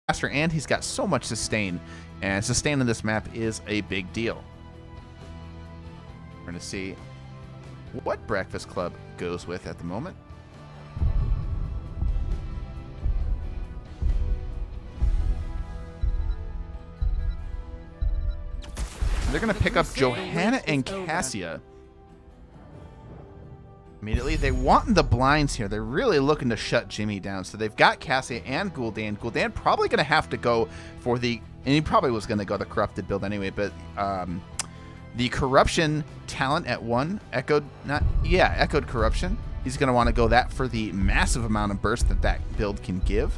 faster, and he's got so much sustain. And sustain on this map is a big deal. We're going to see what Breakfast Club goes with at the moment. They're going to pick up Johanna and Cassia. Immediately, they want the blinds here. They're really looking to shut Jimmy down. So they've got Cassia and Gul'dan. Gul'dan probably going to have to go for the... And he probably was going to go the corrupted build anyway, but the corruption talent at 1 echoed corruption. He's going to want to go that for the massive amount of burst that build can give.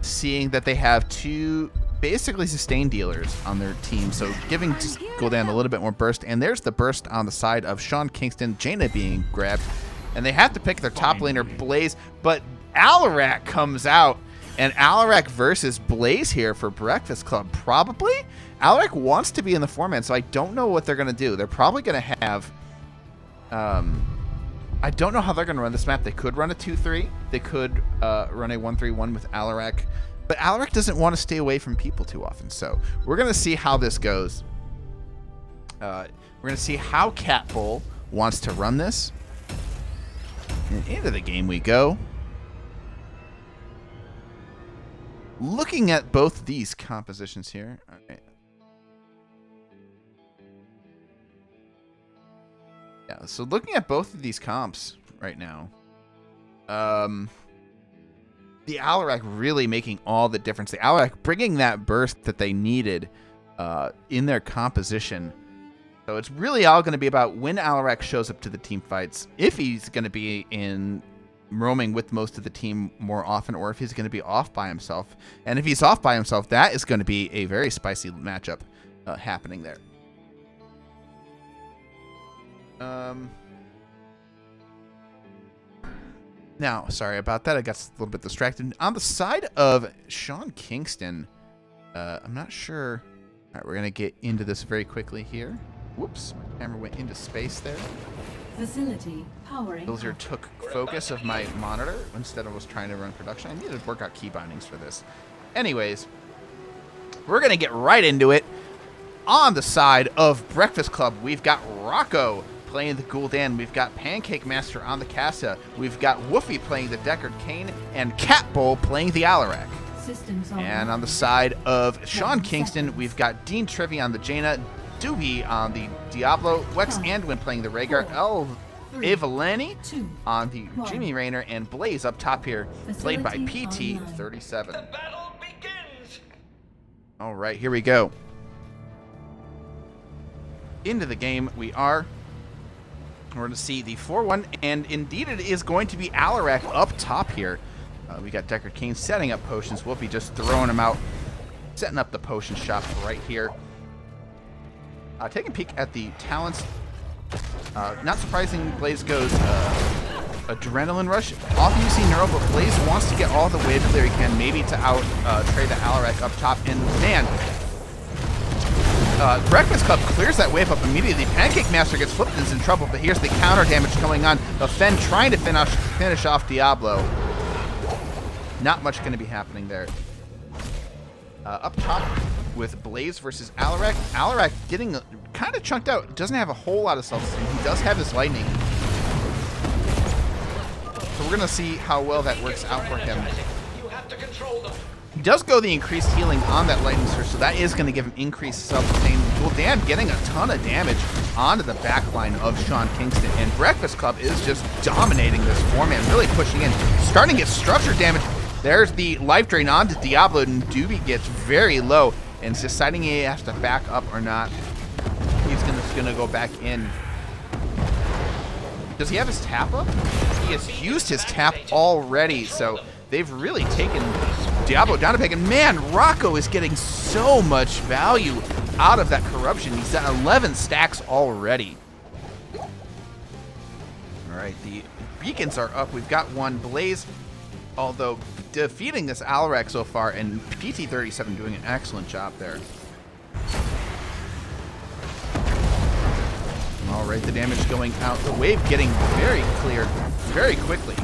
Seeing that they have 2 basically sustain dealers on their team, so giving Gul'dan a little bit more burst. And there's the burst on the side of Sean Kingston, Jaina being grabbed, and they have to pick their top laner, Blaze, but Alarak comes out, and Alarak versus Blaze here for Breakfast Club. Probably Alarak wants to be in the 4-man, so I don't know what they're going to do. They're probably going to have I don't know how they're going to run this map. They could run a 2-3. They could run a 1-3-1 with Alarak. But Alarak doesn't want to stay away from people too often. So we're going to see how this goes. We're going to see how Cat Bull wants to run this. And into the game we go. Looking at both these compositions here. All right. Yeah, so looking at both of these comps right now. The Alarak really making all the difference. The Alarak bringing that burst that they needed in their composition. So it's really all going to be about when Alarak shows up to the team fights, if he's going to be in roaming with most of the team more often, or if he's going to be off by himself. And if he's off by himself, that is going to be a very spicy matchup happening there. Now, sorry about that. I got a little bit distracted. On the side of Sean Kingston, I'm not sure. All right, we're going to get into this very quickly here. Whoops, my camera went into space there. Facility powering. Billiard took focus of my monitor instead of was trying to run production. I needed to work out key bindings for this. Anyways, we're going to get right into it. On the side of Breakfast Club, we've got Rocco playing the Gul'dan. We've got Pancake Master on the Cassia. We've got Woofy playing the Deckard Cain, and Cat Bull playing the Alarak. And on the side of Sean Kingston, we've got Dean Trivy on the Jaina, Doobie on the Diablo, Wex Anduin playing the Rhaegar, Evelani on the Jimmy Raynor, and Blaze up top here, played by PT37. All right, here we go. Into the game we are. We're going to see the 4-1, and indeed it is going to be Alarak up top here. We got Deckard Cain setting up potions. Wolfie just throwing them out, setting up the potion shop right here. Taking a peek at the talents. Not surprising, Blaze goes Adrenaline Rush. Often you see Neuro, but Blaze wants to get all the wave clear he can, maybe to out trade the Alarak up top. And man, Breakfast Club clears that wave up immediately. Pancake Master gets flipped and is in trouble, but here's the counter damage going on. The Fen trying to finish off Diablo. Not much going to be happening there. Up top with Blaze versus Alarak. Alarak getting kind of chunked out. Doesn't have a whole lot of self-esteem. He does have his lightning. So we're going to see how well that works out for him. He does go the increased healing on that lightning surge, so that is going to give him increased self-sustain. Gul'dan getting a ton of damage onto the backline of Sean Kingston, and Breakfast Club is just dominating this 4-man, really pushing in, starting to get structure damage. There's the life drain onto Diablo, and Doobie gets very low, and is deciding he has to back up or not. He's just gonna go back in. Does he have his tap up? He has used his tap already, so they've really taken Diablo down a peg. And man, Rocco is getting so much value out of that corruption. He's at 11 stacks already. All right, the beacons are up. We've got one. Blaze, although defeating this Alarak so far, and PT37 doing an excellent job there. All right, the damage going out. The wave getting very clear very quickly.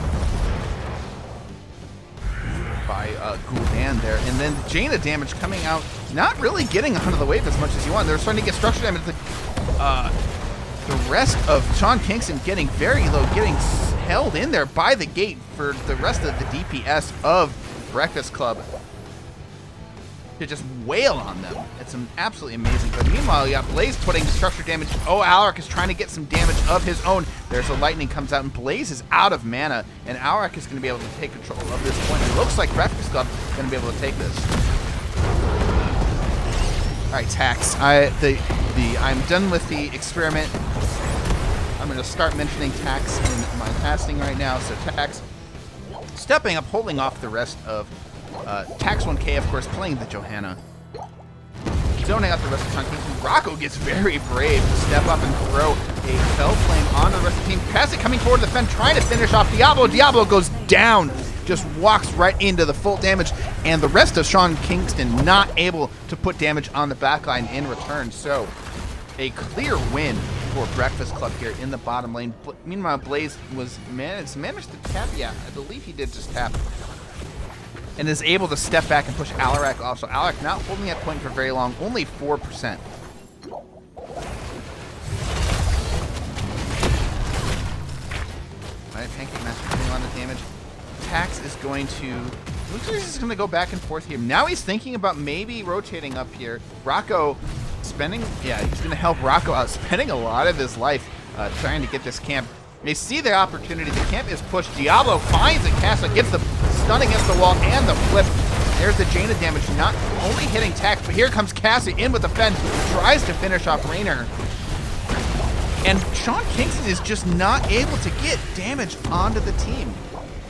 by Gul'dan there. And then Jaina damage coming out, not really getting onto the wave as much as you want. They're starting to get structure damage. The rest of Sean Kingston getting very low, getting held in there by the gate for the rest of the DPS of Breakfast Club to just wail on them. It's absolutely amazing. But meanwhile, you got Blaze putting structure damage. Oh, Alaric is trying to get some damage of his own. There's a lightning comes out, and Blaze is out of mana, and Alaric is going to be able to take control of this point. It looks like Breakfast Club is going to be able to take this. All right, Tax. I'm done with the experiment. I'm going to start mentioning Tax in my casting right now. So Tax stepping up, holding off the rest of Tax 1K, of course, playing the Johanna. Zoning out the rest of Kingston. Rocco gets very brave to step up and throw a Fell Flame on the rest of the team. Cassie coming forward to defend, trying to finish off Diablo. Diablo goes down, just walks right into the full damage, and the rest of Sean Kingston not able to put damage on the backline in return. So a clear win for Breakfast Club here in the bottom lane. Meanwhile, Blaze was managed to tap. Yeah, I believe he did just tap. And is able to step back and push Alaric off. So Alaric not holding that point for very long, only 4%. Alright, Pancake Master doing a lot of damage. Tax is going to... Looks like he's going to go back and forth here. Now he's thinking about maybe rotating up here. Rocco spending... Yeah, he's going to help Rocco out, spending a lot of his life trying to get this camp. They see the opportunity. The camp is pushed. Diablo finds it. Castle gets the stun against the wall and the flip. There's the Jaina damage, not only hitting Tax, but here comes Cassie in with the fence, tries to finish off Raynor. And Sean Kingston is just not able to get damage onto the team.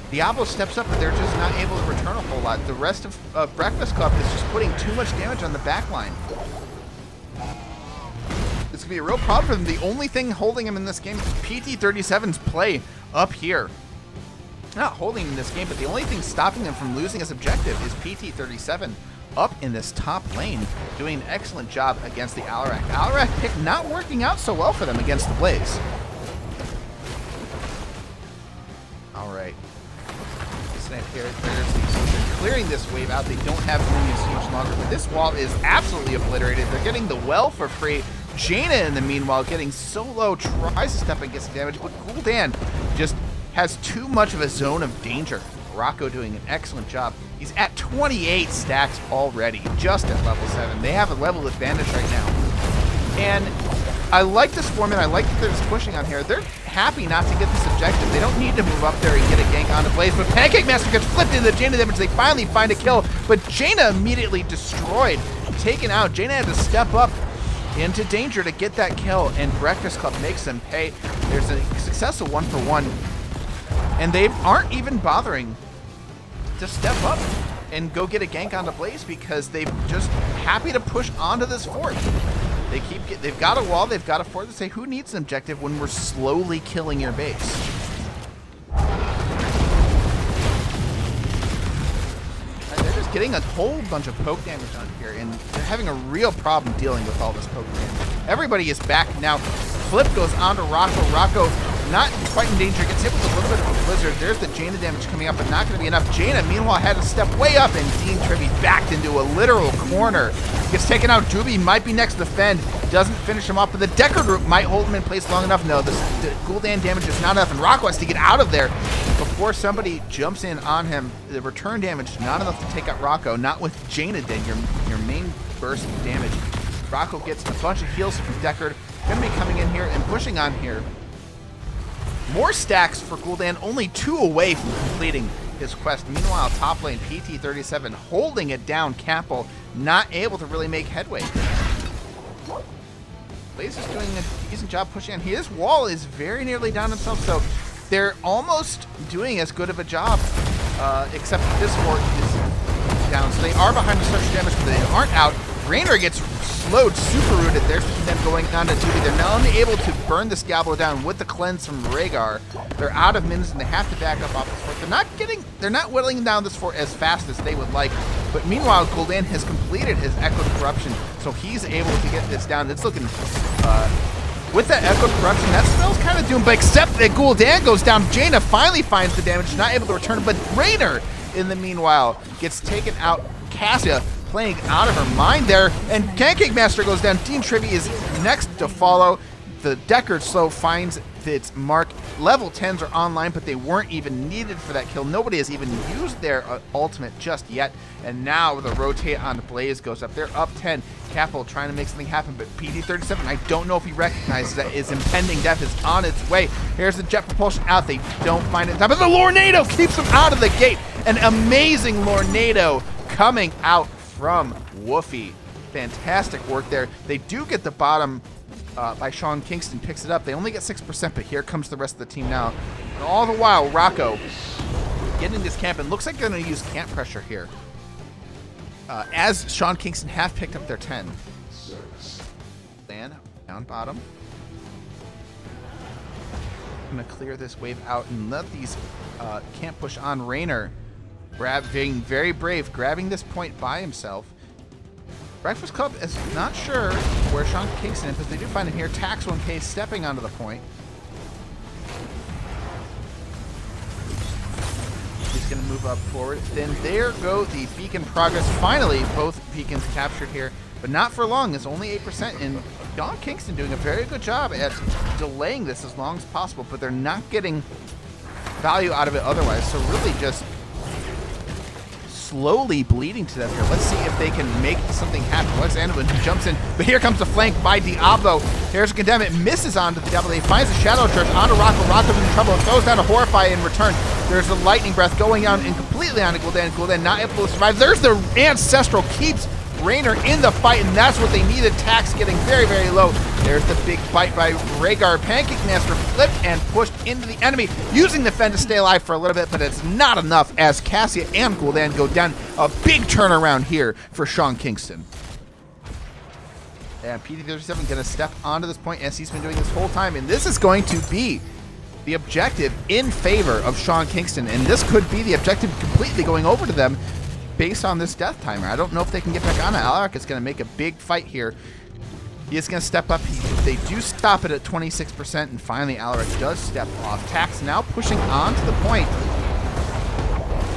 Diablo steps up, but they're just not able to return a whole lot. The rest of Breakfast Club is just putting too much damage on the backline. It's going to be a real problem for them. The only thing holding him in this game is PT37's play up here. Not holding him in this game, but the only thing stopping them from losing his objective is PT37 up in this top lane, doing an excellent job against the Alaric. Alaric pick not working out so well for them against the Blaze. All right. Snipe here. They're clearing this wave out. They don't have minions huge longer, but this wall is absolutely obliterated. They're getting the well for free. Jaina, in the meanwhile, getting so low, tries to step and get some damage, but Gul'dan just has too much of a zone of danger. Rocco doing an excellent job. He's at 28 stacks already, just at level 7. They have a level advantage right now. And I like this format. I like that they're just pushing on here. They're happy not to get this objective. They don't need to move up there and get a gank on the Blaze, but Pancake Master gets flipped into the Jaina damage. They finally find a kill, but Jaina immediately destroyed, taken out. Jaina had to step up into danger to get that kill, and Breakfast Club makes them pay. There's a successful 1-for-1, and they aren't even bothering to step up and go get a gank on the Blaze because they're just happy to push onto this fort. They've got a wall, they've got a fort. They say, who needs an objective when we're slowly killing your base? Getting a whole bunch of poke damage on here, and they're having a real problem dealing with all this poke damage. Everybody is back now. Flip goes onto Rocco. Rocco not quite in danger, gets hit with a little bit of a blizzard. There's the Jaina damage coming up, but not going to be enough. Jaina, meanwhile, had to step way up, and Dean Trivy backed into a literal corner. Gets taken out. Doobie might be next to defend. Doesn't finish him off, but the Decker group might hold him in place long enough. No, the Gul'dan damage is not enough, and Rocco has to get out of there before somebody jumps in on him. The return damage not enough to take out Rocco, not with Jaina then, your main burst of damage. Rocco gets a bunch of heals from Deckard. Gonna be coming in here and pushing on here. More stacks for Gul'dan, only 2 away from completing his quest. Meanwhile, top lane, PT37 holding it down. Capel not able to really make headway. Blaze is doing a decent job pushing on. His wall is very nearly down himself, so they're almost doing as good of a job, except this fort is down. So they are behind the structure damage, but they aren't out. Raynor gets slowed, super rooted. There's them going down to duty. They're now unable to burn this Diablo down with the cleanse from Rhaegar. They're out of minions and they have to back up off this fort. They're not whittling down this fort as fast as they would like. But meanwhile, Gul'dan has completed his Echo Corruption, so he's able to get this down. It's looking, with that Echo Corruption, that spell's kind of doomed, but except that Gul'dan goes down. Jaina finally finds the damage, not able to return, but Raynor in the meanwhile gets taken out. Cassia playing out of her mind there, and Pancake Master goes down. Dean Trivy is next to follow. The Deckard Slow finds its mark. Level 10s are online, but they weren't even needed for that kill. Nobody has even used their ultimate just yet, and now the rotate on Blaze goes up. They're up 10. Capital trying to make something happen, but PD37, I don't know if he recognizes that his impending death is on its way. Here's the jet propulsion out. They don't find it in time, but the Lornado keeps him out of the gate. An amazing Lornado coming out from Woofy. Fantastic work there. They do get the bottom by Sean Kingston, picks it up. They only get 6%, but here comes the rest of the team now. And all the while, Rocco getting this camp, and looks like they're going to use camp pressure here. As Sean Kingston have picked up their 10. Dan down bottom. I'm going to clear this wave out and let these camp push on. Raynor being very brave, grabbing this point by himself. Breakfast Club is not sure where Sean Kingston is, but they do find him here. Tax 1K stepping onto the point. He's going to move up forward. Then there go the beacon progress. Finally, both beacons captured here, but not for long. It's only 8%, and Sean Kingston doing a very good job at delaying this as long as possible, but they're not getting value out of it otherwise. So really just slowly bleeding to death here. Let's see if they can make something happen. Alex Anduin jumps in, but here comes the flank by Diablo. Here's a Condemn. It misses onto the Devil. He finds a Shadow Church onto Rocco. Rocco's in trouble. It throws down a Horrify in return. There's a Lightning Breath going down and completely onto Gul'dan. Gul'dan not able to survive. There's the Ancestral. Keeps Raynor in the fight, and that's what they needed. Tax getting very, very low. There's the big bite by Rhaegar. Pancake Master flipped and pushed into the enemy, using the Fen to stay alive for a little bit, but it's not enough as Cassia and Gul'dan go down. A big turnaround here for Sean Kingston. And PD37 going to step onto this point as he's been doing this whole time, and this is going to be the objective in favor of Sean Kingston, and this could be the objective completely going over to them based on this death timer. I don't know if they can get back on it. Alaric is going to make a big fight here. He is going to step up. They do stop it at 26%, and finally Alaric does step off. Tax now pushing on to the point.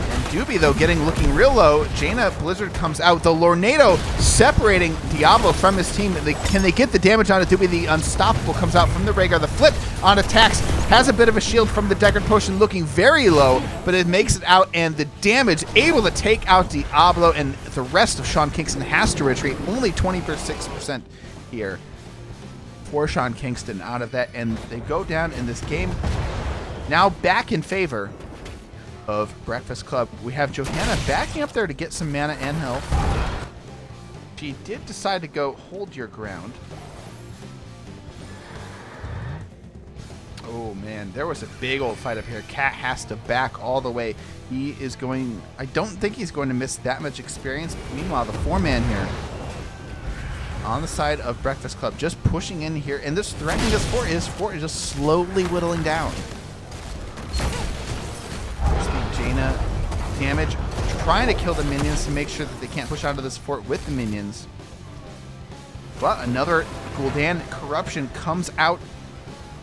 And Doobie, though, looking real low. Jaina Blizzard comes out. The Lornado separating Diablo from his team. Can they get the damage on it? Doobie, the Unstoppable, comes out from the Rhaegar. The flip on Tax has a bit of a shield from the Deckard Potion, looking very low, but it makes it out, and the damage able to take out Diablo, and the rest of Sean Kingston has to retreat. Only 26% here for Sean Kingston out of that, and they go down in this game. Now back in favor of Breakfast Club. We have Johanna backing up there to get some mana and health. She did decide to go hold your ground. Oh man, there was a big old fight up here. Cat has to back all the way. He is going, I don't think he's going to miss that much experience. Meanwhile, the 4-man here on the side of Breakfast Club just pushing in here, and this threatening this fort is just slowly whittling down. There's the Jaina damage, trying to kill the minions to make sure that they can't push onto this fort with the minions. But another Gul'dan corruption comes out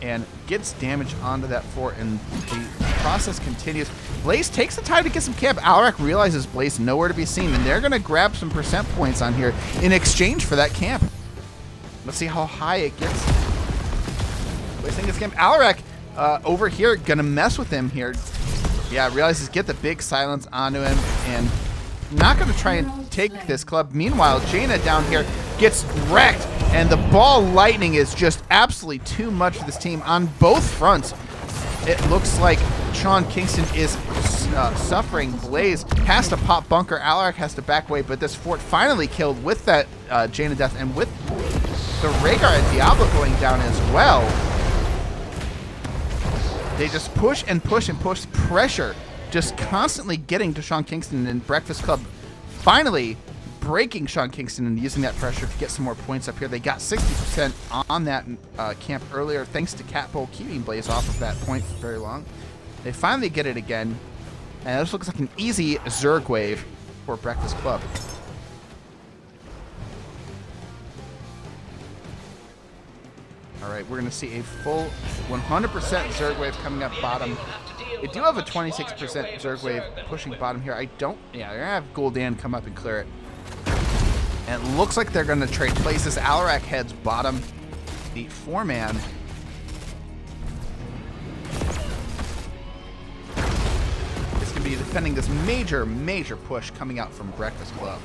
and gets damage onto that fort, and the process continues. Blaze takes the time to get some camp. Alaric realizes Blaze nowhere to be seen, and they're going to grab some percent points on here in exchange for that camp. Let's see how high it gets. Blaze gets camp. Alaric over here going to mess with him here. Yeah, realizes get the big silence onto him, and not going to try and take this club. Meanwhile, Jaina down here gets wrecked, and the ball lightning is just absolutely too much for this team on both fronts. It looks like Sean Kingston is suffering. Blaze has to pop bunker. Alaric has to back away, but this fort finally killed with that Jaina death, and with the Rhaegar and Diablo going down as well. They just push and push and push. Pressure just constantly getting to Sean Kingston, and Breakfast Club finally breaking Sean Kingston and using that pressure to get some more points up here. They got 60% on that camp earlier, thanks to Catbull keeping Blaze off of that point for very long. They finally get it again, and this looks like an easy Zerg wave for Breakfast Club. All right, we're going to see a full 100% Zerg wave coming up bottom. They do have a 26% Zerg wave pushing bottom here. I don't... Yeah, they're going to have Gul'dan come up and clear it. And it looks like they're going to trade places. Alarak heads bottom. The 4-man... is going to be defending this major, major push coming out from Breakfast Club.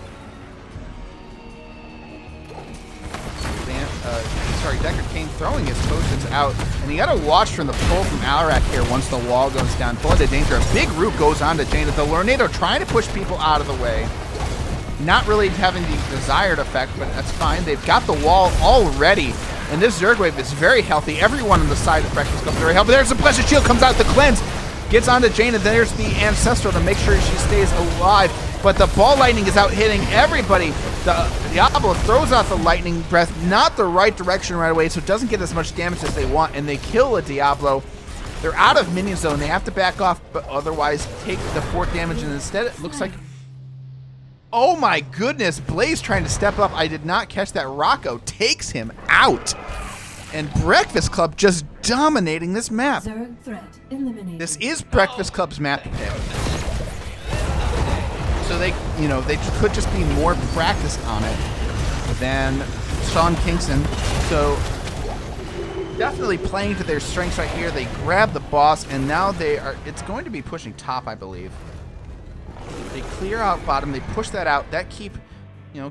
Deckard Cain throwing his potions out, and you got to watch from the pull from Alarak here once the wall goes down. Blood of Danger, a big root goes on to Jaina. The Lornado trying to push people out of the way. Not really having the desired effect, but that's fine. They've got the wall already, and this Zerg wave is very healthy. Everyone on the side of Breakfast Club is very healthy. There's the Blessed Shield, comes out, the cleanse. Gets onto Jaina, there's the Ancestral to make sure she stays alive. But the ball lightning is out hitting everybody. The Diablo throws out the lightning breath, not the right direction right away, so it doesn't get as much damage as they want, and they kill a Diablo. They're out of minion zone. They have to back off, but otherwise take the 4th damage, and instead it looks like... Oh my goodness, Blaze trying to step up. I did not catch that. Rocco takes him out. And Breakfast Club just dominating this map. Zerg threat eliminated. This is Breakfast Club's map pick. So they, they could just be more practiced on it than Sean Kingston. So definitely playing to their strengths right here. They grab the boss, and now it's going to be pushing top, I believe. They clear out bottom. They push that out. That keep,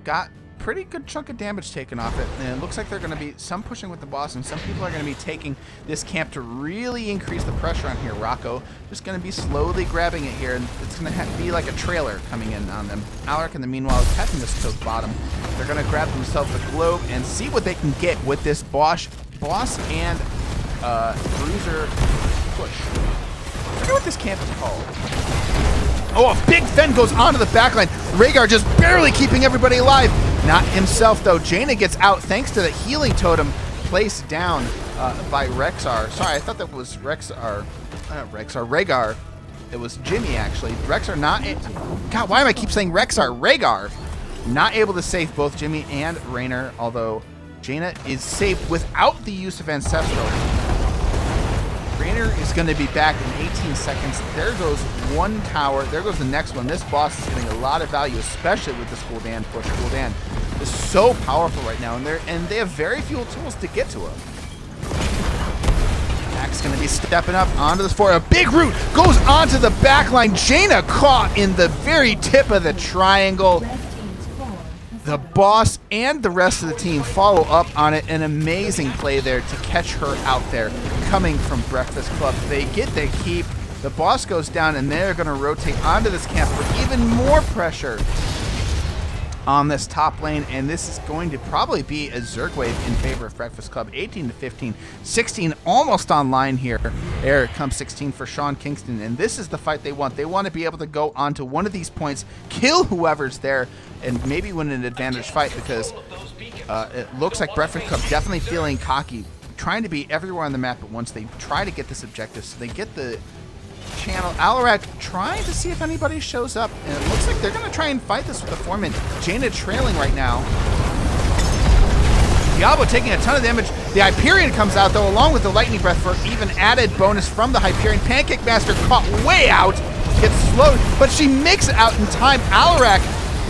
got pretty good chunk of damage taken off it. And it looks like they're going to be some pushing with the boss, and some people are going to be taking this camp to really increase the pressure on here. Rocco just going to be slowly grabbing it here, and it's going to be like a trailer coming in on them. Alaric, in the meanwhile, is catching this to the bottom. They're going to grab themselves a globe and see what they can get with this boss and bruiser push. I forget what this camp is called. Oh, a big Fen goes onto the backline. Rhaegar just barely keeping everybody alive. Not himself, though. Jaina gets out thanks to the healing totem placed down by Rexar. Sorry, I thought that was Rhaegar. It was Jimmy, actually. Rexar not... God, why am I keep saying Rexar? Rhaegar. Not able to save both Jimmy and Raynor, although Jaina is saved without the use of Ancestral. Raynor is going to be back in 18 seconds. There goes one tower. There goes the next one. This boss is getting a lot of value, especially with this Gul'dan push. Gul'dan is so powerful right now, and they have very few tools to get to him. Mac's going to be stepping up onto this floor. A big root goes onto the back line. Jaina caught in the very tip of the triangle. The boss and the rest of the team follow up on it. An amazing play there to catch her out there coming from Breakfast Club. They get the keep. The boss goes down, and they're going to rotate onto this camp for even more pressure on this top lane, and this is going to probably be a Zerg wave in favor of Breakfast Club. 18 to 15, 16 almost online here. There comes 16 for Sean Kingston, and this is the fight they want. They want to be able to go onto one of these points, kill whoever's there, and maybe win an advantage fight, because it looks like Breakfast Club definitely feeling cocky, trying to be everywhere on the map at once. They try to get this objective, so they get the channel. Alarak trying to see if anybody shows up, and it looks like they're going to try and fight this with the foreman. Jaina trailing right now. Diablo taking a ton of damage. The Hyperion comes out, though, along with the Lightning Breath for even added bonus from the Hyperion. Pancake Master caught way out, gets slowed, but she makes it out in time. Alarak,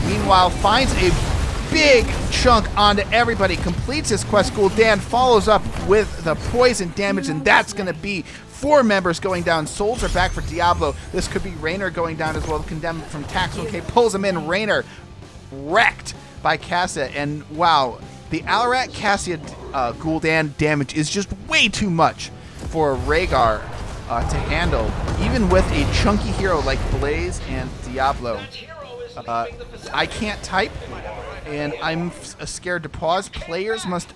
meanwhile, finds a big chunk onto everybody, completes his quest. Gul'dan follows up with the poison damage, and that's going to be 4 members going down. Souls are back for Diablo. This could be Raynor going down as well. Condemned from Tax. Okay, pulls him in. Raynor wrecked by Cassia, and wow, the Alarak Cassia Gul'dan damage is just way too much for Rhaegar to handle, even with a chunky hero like Blaze and Diablo. I can't type, and I'm scared to pause. Players must...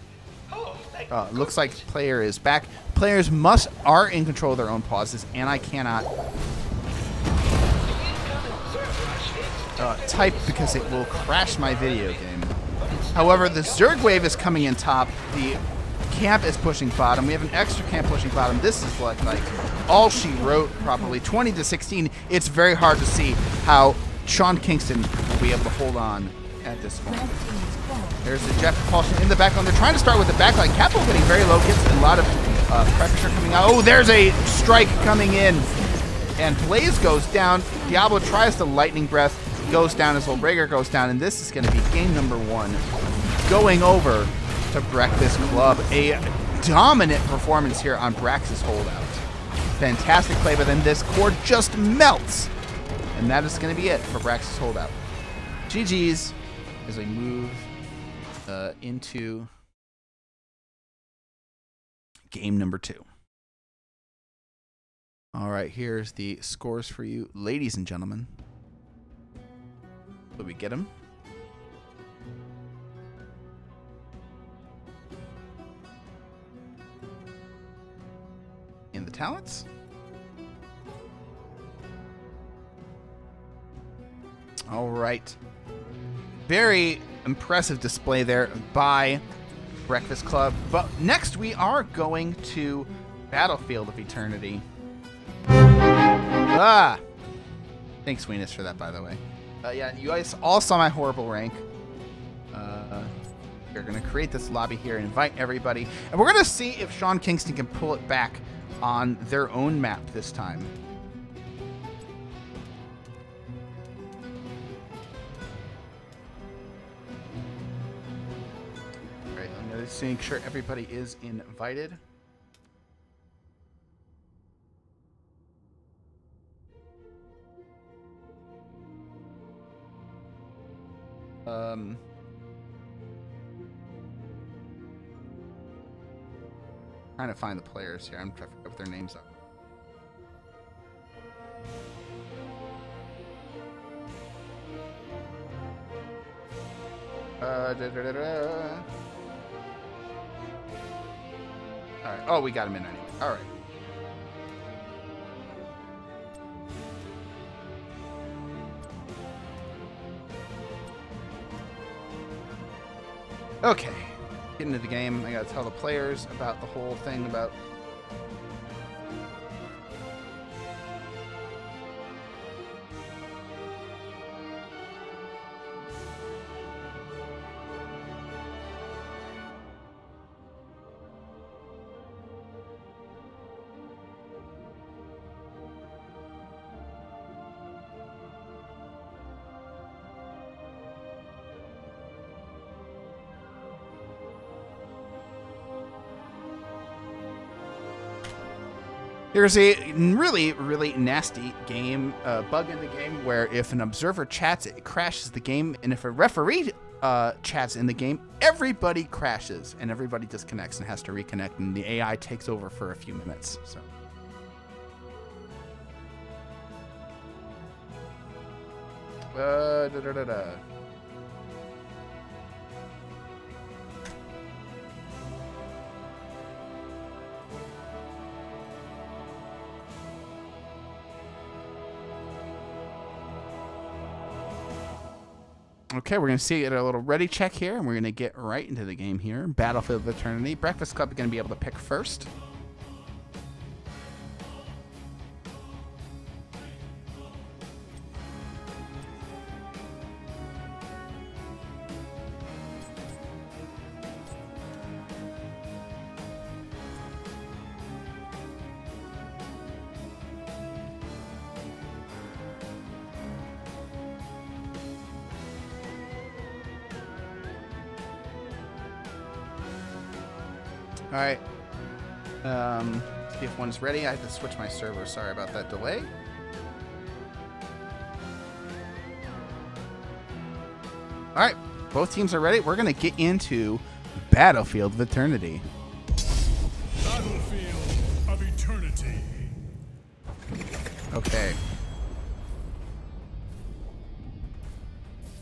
looks like player is back. Players are in control of their own pauses, and I cannot type because it will crash my video game. However, the Zerg wave is coming in top. The camp is pushing bottom. We have an extra camp pushing bottom. This is like all she wrote, probably 20 to 16. It's very hard to see how Sean Kingston will be able to hold on at this point. There's the Jet Propulsion in the backline. They're trying to start with the backline. Capital getting very low, gets a lot of pressure coming out. Oh, there's a strike coming in. And Blaze goes down. Diablo tries the Lightning Breath, goes down as Breaker goes down, and this is going to be game number 1. Going over to Breakfast Club. A dominant performance here on Brax's holdout. Fantastic play, but then this core just melts. And that is going to be it for Brax's holdout. GG's as we move into game number 2. All right, here's the scores for you, ladies and gentlemen. Will we get them? In the talents? All right. Very impressive display there by Breakfast Club. But next we are going to Battlefield of Eternity. Ah! Thanks, Weenus, for that, by the way. Yeah, you guys all saw my horrible rank. We're going to create this lobby here and invite everybody. And we're going to see if Sean Kingston can pull it back on their own map this time. All right, I'm going to make sure everybody is invited. Trying to find the players here. I'm trying to figure out what their names are. All right. Oh, we got him in anyway. All right. Okay, get into the game. I gotta tell the players about the whole thing about... There's a really, really nasty game, bug in the game where if an observer chats, it crashes the game, and if a referee chats in the game, everybody crashes and everybody disconnects and has to reconnect, and the AI takes over for a few minutes. So. Okay, we're going to see a little ready check here, and we're going to get right into the game here. Battlefield of Eternity. Breakfast Club is going to be able to pick first. All right. See if one's ready. I have to switch my server. Sorry about that delay. All right. Both teams are ready. We're going to get into Battlefield of Eternity. Battlefield of Eternity. Okay.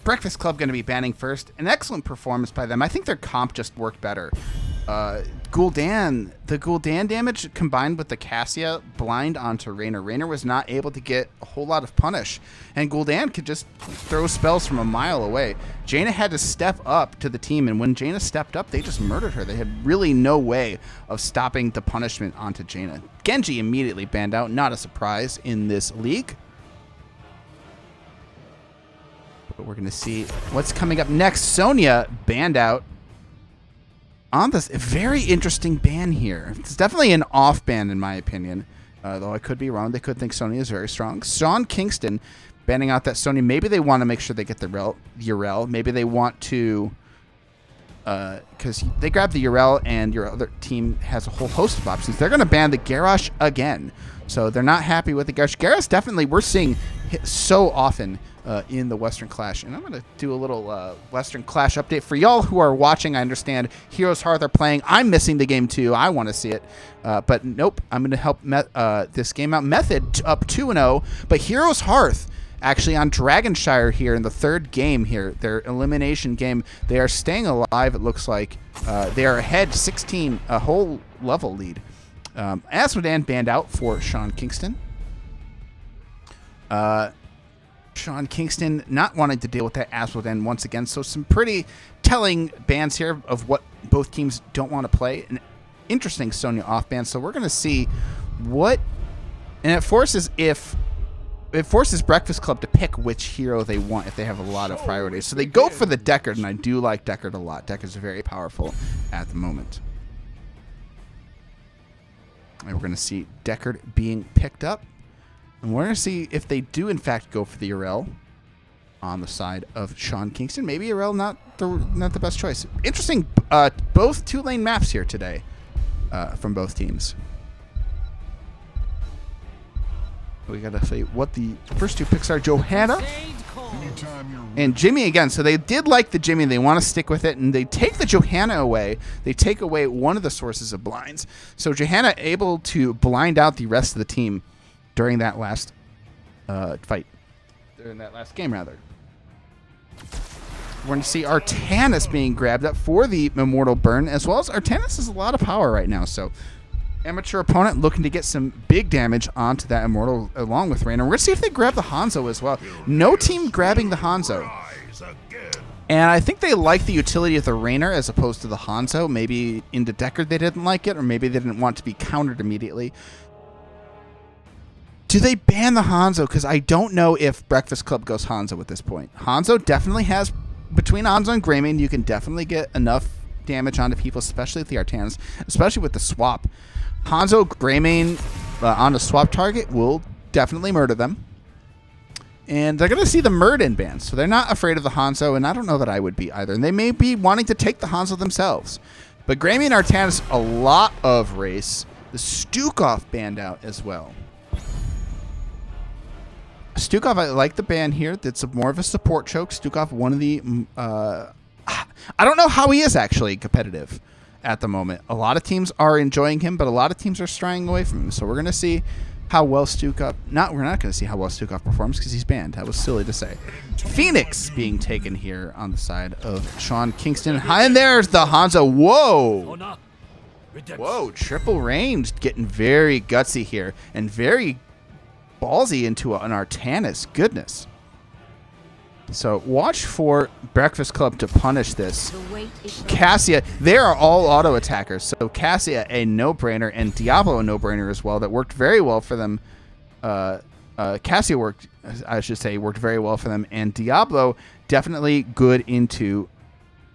Breakfast Club going to be banning first. An excellent performance by them. I think their comp just worked better. Gul'dan, the Gul'dan damage combined with the Cassia blind onto Raynor. Raynor was not able to get a whole lot of punish, and Gul'dan could just throw spells from a mile away. Jaina had to step up to the team, and when Jaina stepped up, they just murdered her. They had really no way of stopping the punishment onto Jaina. Genji immediately banned out, not a surprise in this league. But we're going to see what's coming up next. Sonya banned out. On this very interesting ban here. It's definitely an off ban in my opinion. Though I could be wrong. They could think Sony is very strong. Sean Kingston banning out that Sony. Maybe they want to make sure they get the Urel. Maybe they want to, because they grab the Urel and your other team has a whole host of options. They're going to ban the Garrosh again. So they're not happy with the Garrosh. Garrosh definitely we're seeing hit so often in the Western Clash. And I'm going to do a little Western Clash update. For y'all who are watching, I understand Heroes Hearth are playing. I'm missing the game too. I want to see it. But nope, I'm going to help this game out. Method up 2-0. But Heroes Hearth actually on Dragonshire here in the third game here, their elimination game, they are staying alive. It looks like they are ahead 16, a whole level lead. Asmodan banned out for Sean Kingston. Sean Kingston not wanting to deal with that Asmodan once again. So some pretty telling bans here of what both teams don't want to play. An interesting Sonya off ban. So we're going to see what, and it forces Breakfast Club to pick which hero they want if they have a lot of priorities. So they go for the Deckard, and I do like Deckard a lot. Deckard's very powerful at the moment. And we're going to see Deckard being picked up. And we're going to see if they do, in fact, go for the Urel on the side of Sean Kingston. Maybe Urel not the best choice. Interesting, both 2-lane maps here today from both teams. We got to say what the first two picks are. Johanna and Jimmy again. So they did like the Jimmy. They want to stick with it, and they take the Johanna away. They take away one of the sources of blinds. So Johanna able to blind out the rest of the team during that last fight. During that last game, rather. We're going to see Artanis being grabbed up for the Immortal Burn, as well as Artanis has a lot of power right now. So amateur opponent looking to get some big damage onto that Immortal along with Raynor. We're going to see if they grab the Hanzo as well. No team grabbing the Hanzo. And I think they like the utility of the Raynor as opposed to the Hanzo. Maybe into Deckard they didn't like it, or maybe they didn't want to be countered immediately. Do they ban the Hanzo? Because I don't know if Breakfast Club goes Hanzo at this point. Hanzo definitely has, between Hanzo and Greymane, you can definitely get enough damage onto people, especially with the Artanis, especially with the swap. Hanzo, Greymane on a swap target will definitely murder them. And they're going to see the Murden ban, so they're not afraid of the Hanzo, and I don't know that I would be either. And they may be wanting to take the Hanzo themselves. But Greymane and Artanis, a lot of race. The Stukov banned out as well. Stukov, I like the ban here. That's more of a support choke. Stukov, one of the... I don't know how he is actually competitive at the moment. A lot of teams are enjoying him, but a lot of teams are straying away from him. So we're going to see how well Stukov... We're not going to see how well Stukov performs because he's banned. That was silly to say. Phoenix being taken here on the side of Sean Kingston. And there's the Hanzo. Whoa! Whoa, triple ranged. Getting very gutsy here. And very ballsy into an Artanis. Goodness. So watch for Breakfast Club to punish this. Cassia, they are all auto attackers. So Cassia, a no-brainer, and Diablo, a no-brainer as well. That worked very well for them. Cassia worked very well for them. And Diablo, definitely good into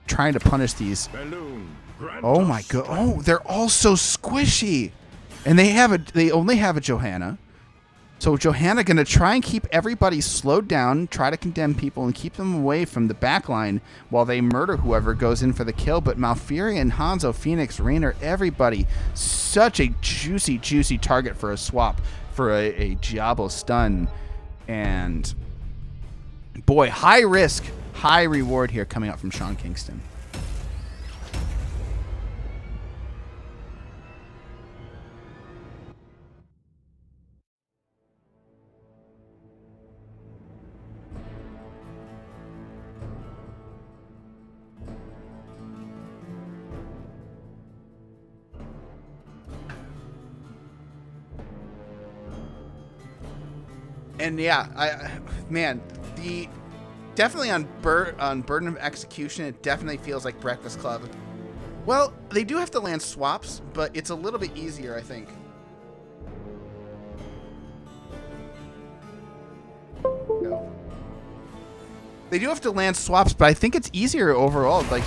trying to punish these. Oh my god. Oh, they're all so squishy. And they only have a Johanna. So Johanna going to try and keep everybody slowed down, try to condemn people, and keep them away from the backline while they murder whoever goes in for the kill. But Malfurion, Hanzo, Phoenix, Raynor, everybody, such a juicy, juicy target for a swap, for a Diablo stun. And boy, high risk, high reward here coming up from Sean Kingston. And yeah, definitely on burden of execution, it definitely feels like Breakfast Club. Well, they do have to land swaps, but it's a little bit easier, I think. No. They do have to land swaps, but I think it's easier overall. Like,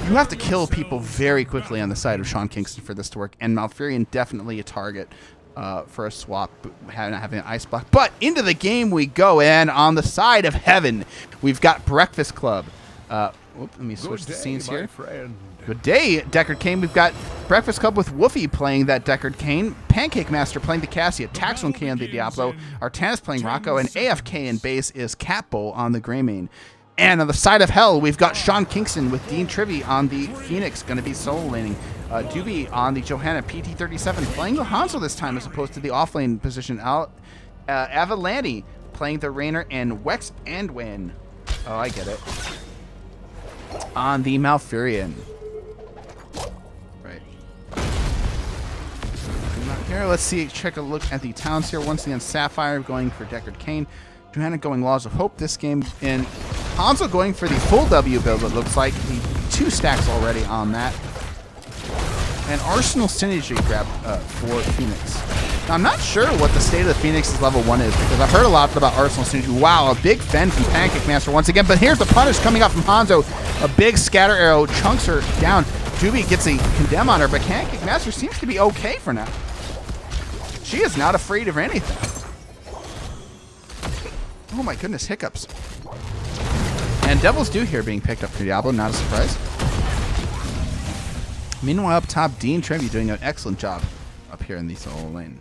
you have to kill people very quickly on the side of Sean Kingston for this to work, and Malfurion definitely a target for a swap, not having an ice block. But into the game we go, and on the side of heaven, we've got Breakfast Club. Let me switch the scenes here. Friend. Good day, Deckard Cain. We've got Breakfast Club with Woofy playing that Deckard Cain, Pancake Master playing the Cassia, Taxon K on the Diablo, Artanis playing Rocco, and AFK in base is Catbull on the Greymane. And on the side of hell, we've got Sean Kingston with Dean Trivy on the Phoenix, going to be solo laning. Doobie on the Johanna, PT37 playing the Hanzo this time as opposed to the offlane position. Avalani playing the Rainer, and Wex and Win. Oh, I get it. On the Malfurion. Right. Here, let's see. Check a look at the towns here. Once again, Sapphire going for Deckard Cain. Johanna going Laws of Hope this game. And Hanzo going for the full W build, it looks like. The 2 stacks already on that. And Arsenal Synergy grab for Phoenix. Now, I'm not sure what the state of the Phoenix's level 1 is, because I've heard a lot about Arsenal Synergy. Wow, a big fend from Pancake Master once again. But here's the punish coming out from Hanzo. A big scatter arrow chunks her down. Doobie gets a condemn on her, but Pancake Master seems to be okay for now. She is not afraid of anything. Oh my goodness, hiccups. And Devil's Due here being picked up for Diablo, not a surprise. Meanwhile, up top, Dean Trivy doing an excellent job up here in the solo lane.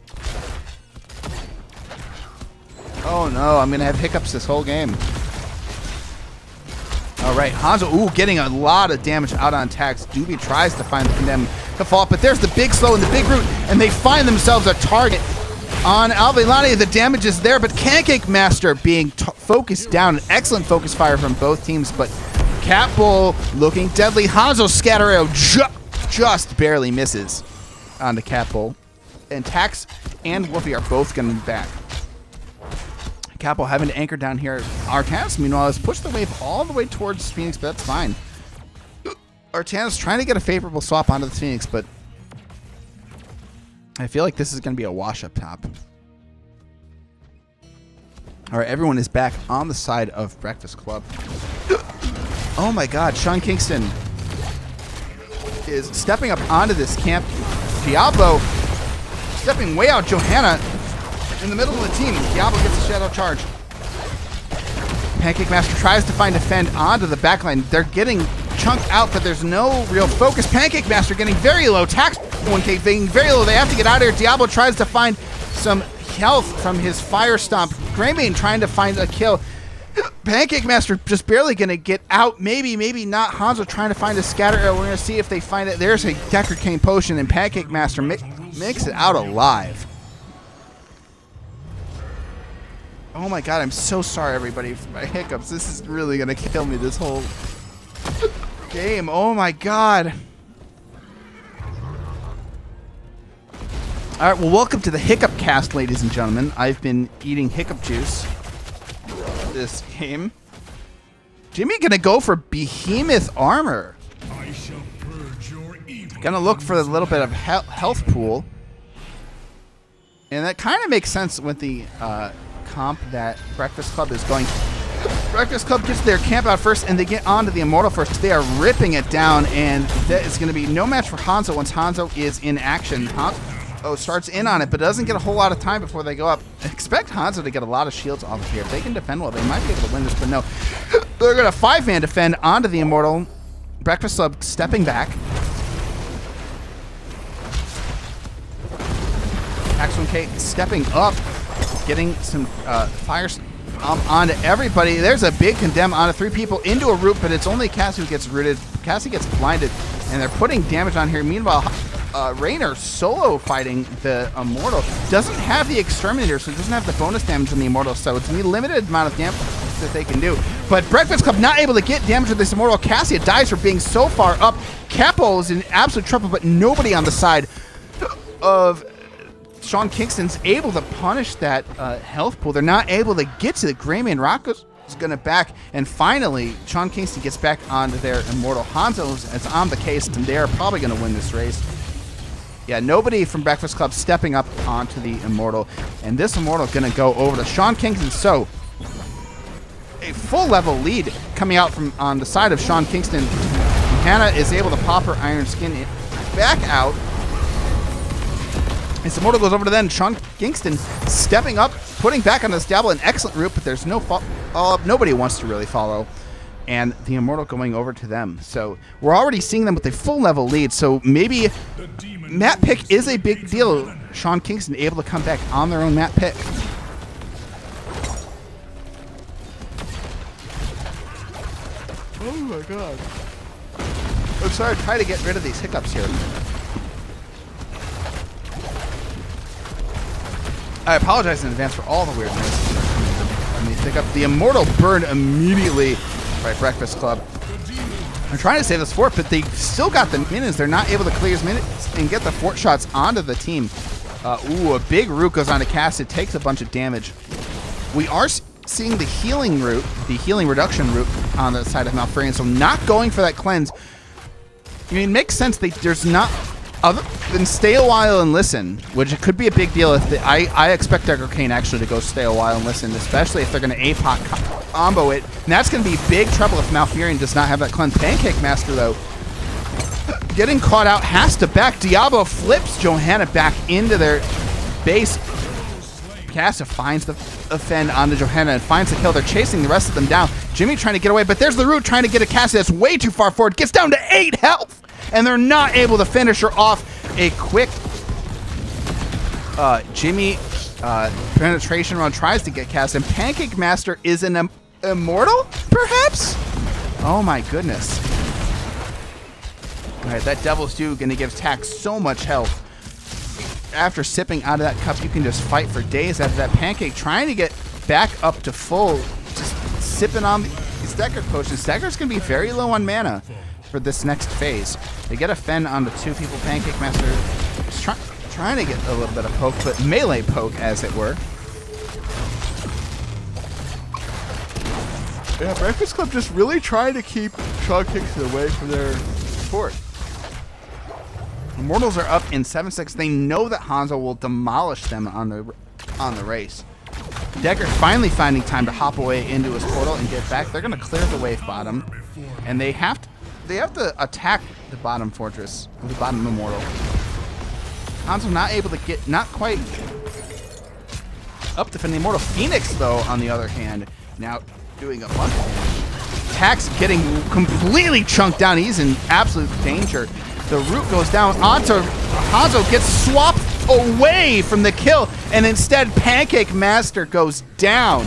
Oh no, I'm going to have hiccups this whole game. All right, Hanzo, ooh, getting a lot of damage out on tags. Doobie tries to find the condemn to fall, but there's the big slow and the big root, and they find themselves a target on Alvelani. The damage is there, but Pancake Master being focused down. An excellent focus fire from both teams, but Catbull looking deadly. Hanzo scatter arrow just barely misses onto Catbull. And Tax and Woofy are both going to be back. Catbull having to anchor down here. Artanis, meanwhile, has pushed the wave all the way towards Phoenix, but that's fine. Artanis trying to get a favorable swap onto the Phoenix, but I feel like this is going to be a wash up top. All right, everyone is back on the side of Breakfast Club. Oh my god, Sean Kingston is stepping up onto this camp. Diablo stepping way out. Johanna in the middle of the team. Diablo gets a shadow charge. Pancake Master tries to find a fend onto the backline. They're getting chunked out, but there's no real focus. Pancake Master getting very low. Tax 1K being very low. They have to get out of here. Diablo tries to find some health from his Fire Stomp. Greymane trying to find a kill. Pancake Master just barely going to get out. Maybe, maybe not. Hanzo trying to find a scatter arrow. We're going to see if they find it. There's a Deckard Cain potion, and Pancake Master makes it out alive. Oh my god, I'm so sorry, everybody, for my hiccups. This is really going to kill me this whole game. Oh my god. Alright, well, welcome to the Hiccup Cast, ladies and gentlemen. I've been eating hiccup juice this game. Jimmy gonna go for Behemoth Armor. I shall purge your evil. Gonna look for a little bit of health pool. And that kind of makes sense with the comp that Breakfast Club is going. Breakfast Club gets their camp out first, and they get onto the Immortal first. They are ripping it down, and that is going to be no match for Hanzo once Hanzo is in action. Hanzo starts in on it, but doesn't get a whole lot of time before they go up. Expect Hanzo to get a lot of shields off of here. If they can defend well, they might be able to win this, but no. They're going to 5-man defend onto the Immortal. Breakfast Club stepping back. X1K stepping up, getting some fire onto everybody. There's a big condemn onto 3 people into a root, but it's only Cassie who gets rooted. Cassie gets blinded, and they're putting damage on here. Meanwhile, Rainer solo fighting the Immortal. Doesn't have the Exterminator, so it doesn't have the bonus damage on the Immortal, so it's a limited amount of damage that they can do. But Breakfast Club not able to get damage with this Immortal. Cassia dies for being so far up. Capo is in absolute trouble, but nobody on the side of Sean Kingston's able to punish that health pool. They're not able to get to the Greymane. Rocco's going to back, and finally, Sean Kingston gets back onto their Immortal. Hanzo is on the case, and they're probably going to win this race. Yeah, nobody from Breakfast Club stepping up onto the Immortal, and this Immortal going to go over to Sean Kingston. So, a full level lead coming out from on the side of Sean Kingston. Hannah is able to pop her Iron Skin back out. As Immortal goes over to then, Sean Kingston stepping up, putting back on this Dabble, an excellent route, but there's no follow-up. Nobody wants to really follow. And the Immortal going over to them. So we're already seeing them with a full level lead. So maybe map pick is a big deal. Sean Kingston able to come back on their own map pick. Oh my god. I'm sorry, try to get rid of these hiccups here. I apologize in advance for all the weird noises that are coming from these hiccups. The Immortal burned immediately by Breakfast Club. They're trying to save this fort, but they still got the minions. They're not able to clear his minions and get the fort shots onto the team. Ooh, a big root goes on to cast. It takes a bunch of damage. We are seeing the healing route, the healing reduction route on the side of Malfurion, so not going for that cleanse. I mean, it makes sense. There's not, other than stay a while and listen, which it could be a big deal if I expect Decker Kane actually to go stay a while and listen, especially if they're going to APOC combo it. And that's going to be big trouble if Malfurion does not have that cleanse. Pancake Master, though, getting caught out, has to back. Diablo flips Johanna back into their base. Casta finds the offend onto Johanna and finds the kill. They're chasing the rest of them down. Jimmy trying to get away, but there's the root trying to get a Casta that's way too far forward. Gets down to 8 health, and they're not able to finish her off. A quick Jimmy penetration run tries to get Casta, and Pancake Master is an immortal, perhaps? Oh my goodness. All right, that Devil's Due going to give Tax so much health. After sipping out of that cup, you can just fight for days after that. Pancake trying to get back up to full, just sipping on these Decker potions. Decker's going to be very low on mana for this next phase. They get a fend on the 2 people. Pancake Master is trying to get a little bit of poke, but melee poke, as it were. Yeah, Breakfast Club just really trying to keep Sean Kingston away from their fort. Immortals are up in 7-6. They know that Hanzo will demolish them on the race. Decker finally finding time to hop away into his portal and get back. They're going to clear the wave bottom, and they have to attack the bottom fortress, the bottom Immortal. Hanzo not able to get, not quite up to defend the Immortal. Phoenix, though, on the other hand, now doing a bunch of damage. Tax getting completely chunked down. He's in absolute danger. The root goes down onto Hanzo, gets swapped away from the kill, and instead Pancake Master goes down.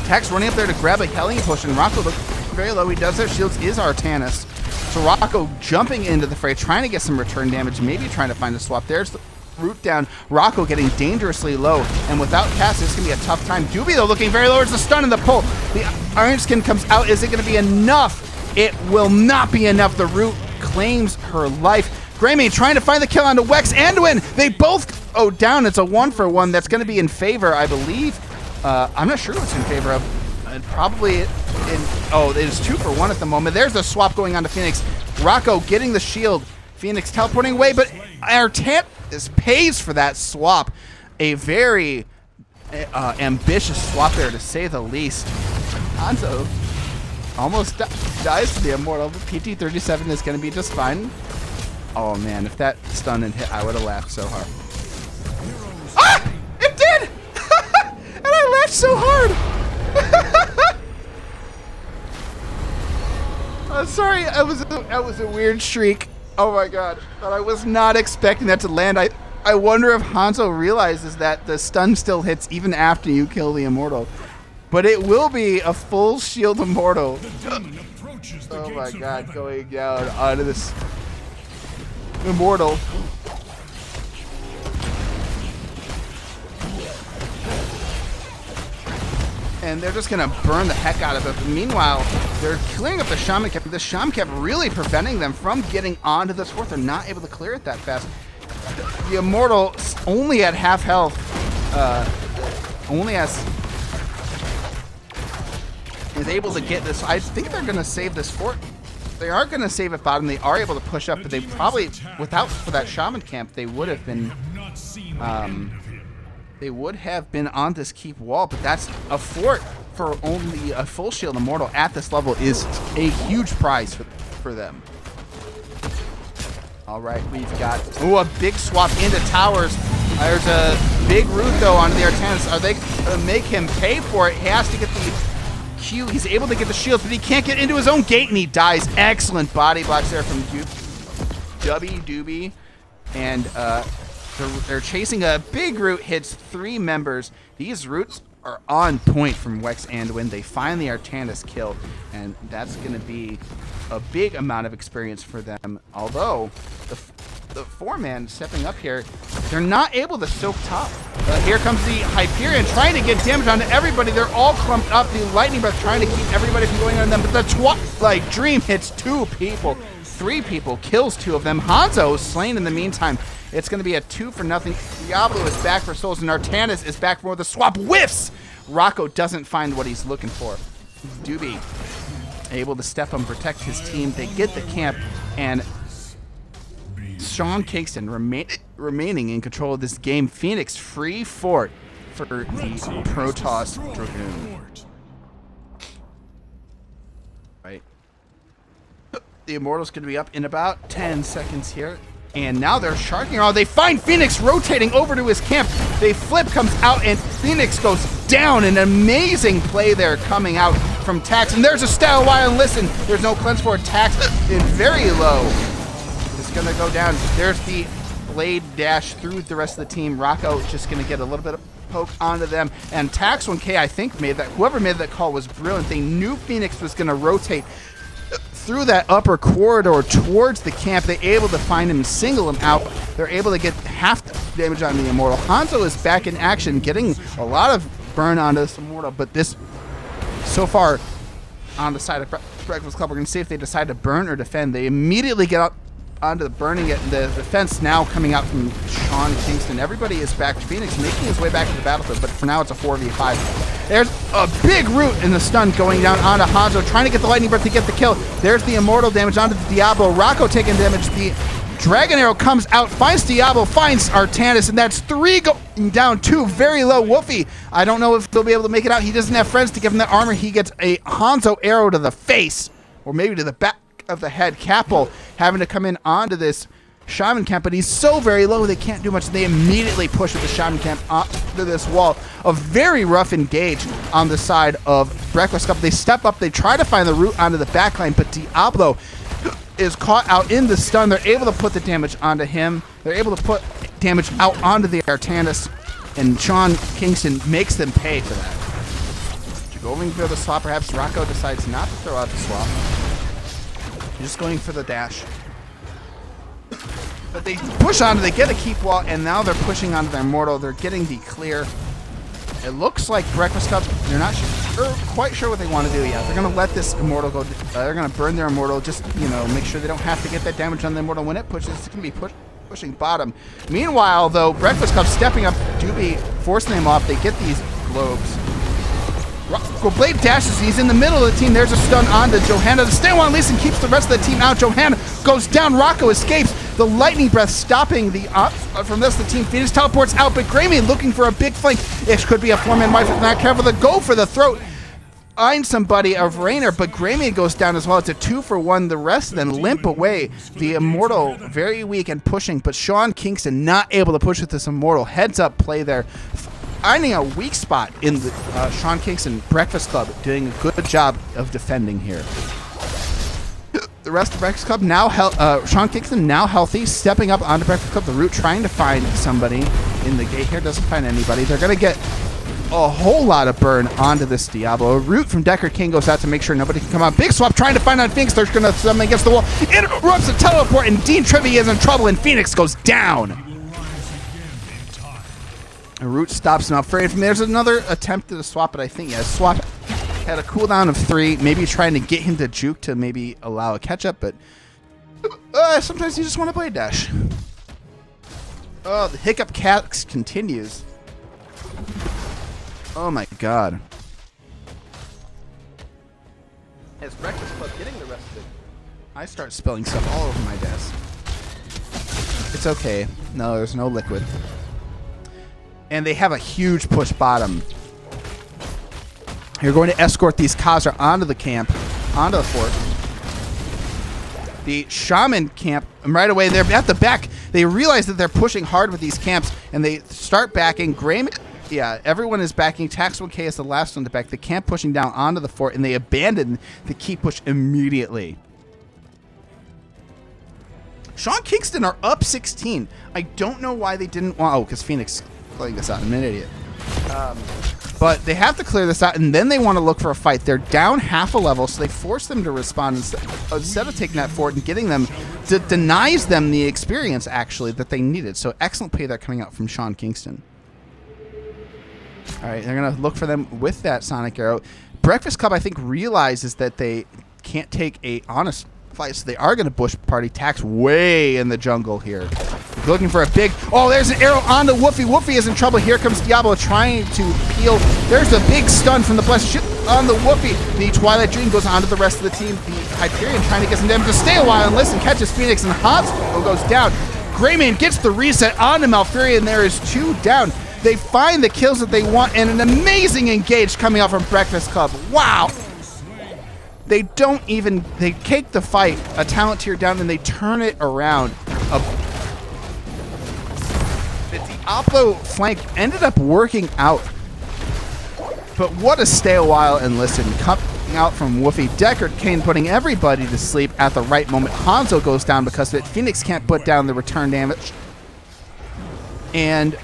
Tax running up there to grab a Hellion Potion. Rocco looks very low. He does have shields, is Artanis. So Rocco jumping into the fray, trying to get some return damage, maybe trying to find a swap. There's the root down. Rocco getting dangerously low, and without cast, it's going to be a tough time. Doobie, though, looking very low. It's the stun in the pull. The Iron Skin comes out. Is it going to be enough? It will not be enough. The root claims her life. Greymane trying to find the kill onto Wex and win. They both go down. It's a 1-for-1 that's going to be in favor, I believe. I'm not sure what's in favor of. Probably in, oh, it is 2-for-1 at the moment. There's the swap going on to Phoenix. Rocco getting the shield. Phoenix teleporting away, but Artanis pays for that swap. A very ambitious swap there, to say the least. Hanzo almost dies to the Immortal, but PT-37 is going to be just fine. Oh man, if that stun and hit, I would have laughed so hard. Ah! It did! And I laughed so hard! I'm sorry, that was a weird streak. Oh my god, but I was not expecting that to land. I wonder if Hanzo realizes that the stun still hits even after you kill the Immortal. But it will be a full shield Immortal. Oh my god, going down onto this Immortal. And they're just going to burn the heck out of it. But meanwhile, they're clearing up the Shaman Cap. The Shaman Cap really preventing them from getting onto this fort. They're not able to clear it that fast. The Immortal only at half health. Is able to get this. I think they're going to save this fort. They are going to save it bottom. They are able to push up, but they probably, without for that Shaman Camp, they would have been on this keep wall. But that's a fort for only a full shield Immortal at this level is a huge prize for them. All right, we've got a big swap into towers. There's a big root though onto the Artanis. Are they gonna make him pay for it? He has to get the Q. He's able to get the shields, but he can't get into his own gate, and he dies. Excellent body blocks there from Doobie. And they're chasing a big root, hits 3 members. These roots are on point from Wex Anduin. They find the Artanis kill, and that's going to be a big amount of experience for them. Although the 4-man stepping up here, they're not able to soak top. Here comes the Hyperion trying to get damage onto everybody. They're all clumped up. The Lightning Breath trying to keep everybody from going on them, but the Dream hits 2 people, 3 people, kills 2 of them. Hanzo is slain in the meantime. It's going to be a 2-0. Diablo is back for souls, and Artanis is back for the swap. Whiffs! Rocco doesn't find what he's looking for. Doobie able to step up and protect his team. They get the camp, and Sean Kingston remaining in control of this game. Phoenix free fort for the Protoss Dragoon. Right. The Immortal's going to be up in about 10 seconds here. And now they're sharking around. They find Phoenix rotating over to his camp. They flip, comes out, and Phoenix goes down. An amazing play there coming out from Tax. And there's a style while and listen. There's no cleanse for Tax in very low. It's going to go down. There's the blade dash through the rest of the team. Rocco just going to get a little bit of poke onto them. And Tax 1K, I think, made that. Whoever made that call was brilliant. They knew Phoenix was going to rotate through that upper corridor towards the camp. They're able to find him and single him out. They're able to get half the damage on the Immortal. Hanzo is back in action, getting a lot of burn onto this Immortal, but this, so far, on the side of Breakfast Club, we're going to see if they decide to burn or defend. They immediately get up onto the burning it. The defense now coming out from Sean Kingston. Everybody is back. Phoenix making his way back to the battlefield, but for now it's a 4v5. There's a big root in the stun going down onto Hanzo, trying to get the Lightning Breath to get the kill. There's the Immortal damage onto the Diablo. Rocco taking damage. The Dragon Arrow comes out, finds Diablo, finds Artanis, and that's 3 going down, 2 very low. Wolfie, I don't know if they'll be able to make it out. He doesn't have friends to give him that armor. He gets a Hanzo arrow to the face, or maybe to the back of the head. Capel having to come in onto this Shaman camp, but he's so very low they can't do much. They immediately push with the Shaman camp onto this wall. A very rough engage on the side of Breakfast Cup. They step up, they try to find the route onto the backline, but Diablo is caught out in the stun. They're able to put the damage onto him. They're able to put damage out onto the Artanis, and Sean Kingston makes them pay for that. Going for the swap, perhaps Rocco decides not to throw out the swap. Just going for the dash. But they push onto, they get a keep wall, and now they're pushing onto their Immortal. They're getting the clear. It looks like Breakfast Cup, they're not quite sure what they want to do yet. They're going to let this Immortal go. They're going to burn their Immortal, just, you know, make sure they don't have to get that damage on the Immortal. When it pushes, it's going to be pushing bottom. Meanwhile, though, Breakfast Cup stepping up, Doobie forcing them off. They get these globes. Blade dashes, he's in the middle of the team. There's a stun onto Johanna. The Stay One Leeson keeps the rest of the team out. Johanna goes down, Rocco escapes. The Lightning Breath stopping the from this the team. Phoenix teleports out, but Grammy looking for a big flank. It could be a 4-man wife if not careful. The go for the throat. Find somebody of Rainer, but Grammy goes down as well. It's a 2-for-1. The rest of them limp away. The Immortal very weak and pushing, but Sean Kingston not able to push with this Immortal. Heads up play there. Finding a weak spot in the Sean Kingston Breakfast Club, doing a good job of defending here. The rest of Breakfast Club now, Sean Kingston now healthy, stepping up onto Breakfast Club. The Root trying to find somebody in the gate here, doesn't find anybody. They're going to get a whole lot of burn onto this Diablo. A Root from Decker King goes out to make sure nobody can come out. Big swap trying to find on Phoenix. They're going to summon against the wall. Interrupts the teleport, and Dean Trivy is in trouble, and Phoenix goes down. Root stops him up. There's another attempt at a swap, but I think, yeah, swap had a cooldown of 3. Maybe trying to get him to juke to maybe allow a catch-up, but sometimes you just want to play dash. Oh, the hiccup cast continues. Oh my god. As Breakfast Club getting the rest of it, I start spilling stuff all over my desk. It's okay. No, there's no liquid. And they have a huge push bottom. You're going to escort these Khazra onto the camp, onto the fort. the Shaman camp, and right away they're at the back. They realize that they're pushing hard with these camps, and they start backing. Grayman, yeah, everyone is backing. Tactical K is the last one to back. The camp pushing down onto the fort, and they abandon the keep push immediately. Sean Kingston are up 16. I don't know why they didn't want... Oh, because Phoenix playing this out. I'm an idiot. But they have to clear this out, and then they want to look for a fight. They're down half a level, so they force them to respond instead of taking that forward and getting them... denies them the experience, actually, that they needed. So excellent play there coming out from Sean Kingston. All right, they're going to look for them with that Sonic Arrow. Breakfast Club, I think, realizes that they can't take a honest fight, so they are going to bush party. Tax way in the jungle here. Looking for a big... Oh, there's an arrow on the Woofy. Woofy is in trouble. Here comes Diablo trying to peel. There's a big stun from the Blessed Ship on the Woofy. The Twilight Dream goes on to the rest of the team. The Hyperion trying to get some damage to stay a while and listen. Catches Phoenix, and Hospital goes down. Grayman gets the reset onto Malfuria, and there is 2 down. They find the kills that they want, and an amazing engage coming out from Breakfast Club. Wow. They don't even... They cake the fight, a talent tier down, and they turn it around. The Diablo flank ended up working out. But what a stay a while and listen. Coming out from Woofy. Deckard Cain putting everybody to sleep at the right moment. Hanzo goes down because of it. Phoenix can't put down the return damage. And...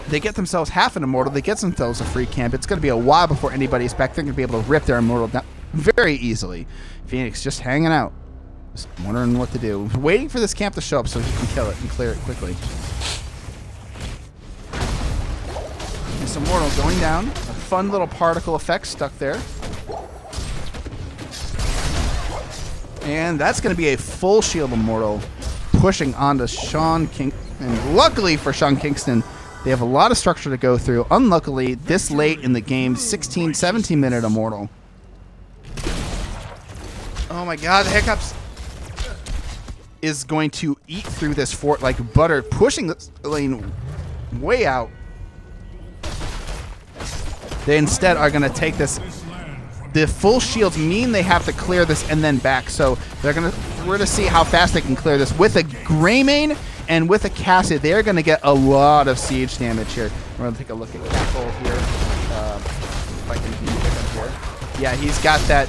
they get themselves half an immortal. They get themselves a free camp. It's going to be a while before anybody's back. They're going to be able to rip their immortal down very easily. Phoenix just hanging out. Just wondering what to do. Waiting for this camp to show up so he can kill it and clear it quickly. This immortal going down. A fun little particle effect stuck there. And that's going to be a full shield immortal pushing onto Sean King. And luckily for Sean Kingston, they have a lot of structure to go through. Unluckily, this late in the game, 16, 17-minute immortal. Oh my god, the Hiccups is going to eat through this fort like butter, pushing the lane way out. They instead are going to take this. The full shields mean they have to clear this and then back. So we're going to see how fast they can clear this. With a Greymane and with a Cassie, they're going to get a lot of siege damage here. We're going to take a look at Cackle here. If I can pick him here. Yeah, he's got that.